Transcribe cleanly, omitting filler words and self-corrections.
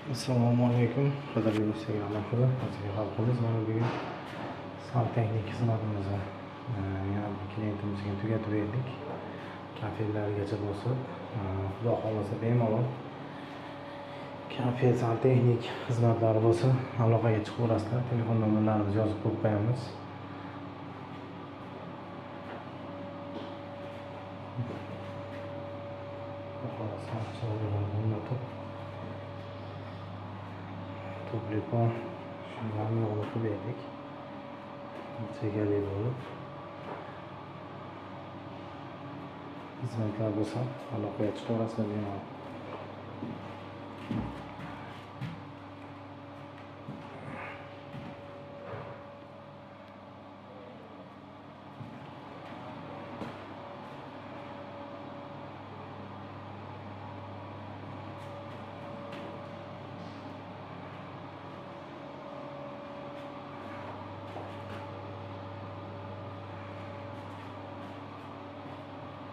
Assalomu alaykum, qadrli Instagram oxiri, aziz xalqimiz. Mana bugun santexnik xizmatimizni yana bir klientimizga tugatib berdik. Kafellargacha bosib, xudo xolasa bemalol kafe santexnik xizmatlari bo'lsa aloqaga chiqaverasizlar. Telefon nomerlarimizni yozib qo'yib qo'yamiz. To'plikon shundan yo'lni qilib berdik. Chegali bo'lib xizmatlar bo'lsa aloqaga chiqaverasizlar bemalol.